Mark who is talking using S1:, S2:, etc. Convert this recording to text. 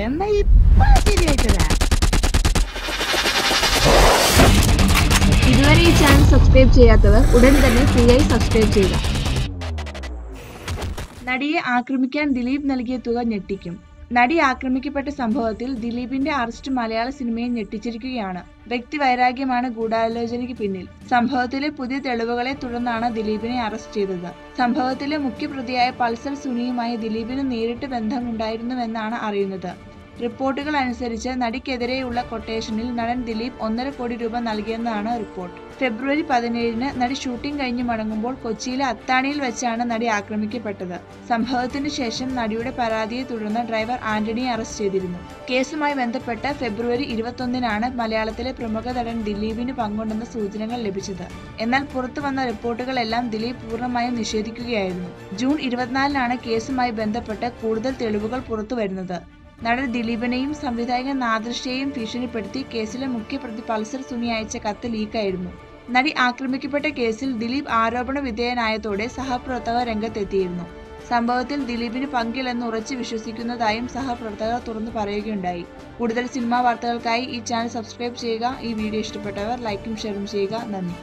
S1: എന്നാ ഇപ്പൊ ശരിയായിട്ടതാ.
S2: ഇതുവരെ ഈ ചാനൽ സബ്സ്ക്രൈബ് ചെയ്യാത്തവർ ഉടൻ തന്നെ ഫ്രീയായി സബ്സ്ക്രൈബ് ചെയ്യുക.
S3: നടിയെ ആക്രമിക്കാൻ ദിലീപ് നൽകിയ തുക ഞെട്ടിക്കും. നടി ആക്രമിക്കപ്പെട്ട സംഭവത്തിൽ ദിലീപിന്റെ അറസ്റ്റ് മലയാള സിനിമയെ ഞെട്ടിച്ചിരിക്കുകയാണ്. വ്യക്തിവൈരാഗ്യമാണ് ഗൂഢാലോചനയ്ക്ക് പിന്നിൽ. സംഭവത്തിലെ പുതിയ തെളിവുകളെ തുടർന്നാണ് ദിലീപിനെ അറസ്റ്റ് ചെയ്തത്. സംഭവത്തിലെ മുഖ്യപ്രതിയായ പൾസർ സുനിയുമായി ദിലീപിന് നേരിട്ട് ബന്ധമുണ്ടായിരുന്നുവെന്നാണ് അറിയുന്നത്. റിപ്പോർട്ടുകൾ അനുസരിച്ച് നടിക്കെതിരെയുള്ള കൊട്ടേഷനിൽ നടൻ ദിലീപ് 1.5 കോടി രൂപ നൽകിയെന്നാണ് റിപ്പോർട്ട്. ഫെബ്രുവരി 17-ന് നടി ഷൂട്ടിംഗ് കഴിഞ്ഞ് മടങ്ങുമ്പോൾ കൊച്ചിയിലെ അത്താണിയിൽ വെച്ചാണ് നടി ആക്രമിക്കപ്പെട്ടത്. സംഭവത്തിന് ശേഷം നടിയുടെ പരാതിയെ തുടർന്ന് ഡ്രൈവർ ആന്റണിയെ അറസ്റ്റ് ചെയ്തിരുന്നു. കേസുമായി ബന്ധപ്പെട്ട് ഫെബ്രുവരി 21-നാണ് മലയാളത്തിലെ പ്രമുഖ നടൻ ദിലീപിന് പങ്കുണ്ടെന്ന സൂചനകൾ ലഭിച്ചത്. എന്നാൽ പുറത്തു വന്ന റിപ്പോർട്ടുകളെല്ലാം ദിലീപ് പൂർണ്ണമായും നിഷേധിക്കുകയായിരുന്നു. ജൂൺ 24-നാണ് കേസുമായി ബന്ധപ്പെട്ട് കൂടുതൽ തെളിവുകൾ പുറത്തുവരുന്നത്. നടൻ ദിലീപിനെയും സംവിധായകൻ നാദൃഷയെയും ഭീഷണിപ്പെടുത്തി കേസിലെ മുഖ്യപ്രതി പൾസർ സുനി അയച്ച കത്ത് ലീക്കായിരുന്നു. നടി ആക്രമിക്കപ്പെട്ട കേസിൽ ദിലീപ് ആരോപണ വിധേയനായതോടെ സഹപ്രവർത്തകർ രംഗത്തെത്തിയിരുന്നു. സംഭവത്തിൽ ദിലീപിന് പങ്കില്ലെന്ന് ഉറച്ചു വിശ്വസിക്കുന്നതായും സഹപ്രവർത്തകർ തുറന്നു പറയുകയുണ്ടായി. കൂടുതൽ സിനിമാ വാർത്തകൾക്കായി ഈ ചാനൽ സബ്സ്ക്രൈബ് ചെയ്യുക. ഈ വീഡിയോ ഇഷ്ടപ്പെട്ടവർ ലൈക്കും ഷെയറും ചെയ്യുക. നന്ദി.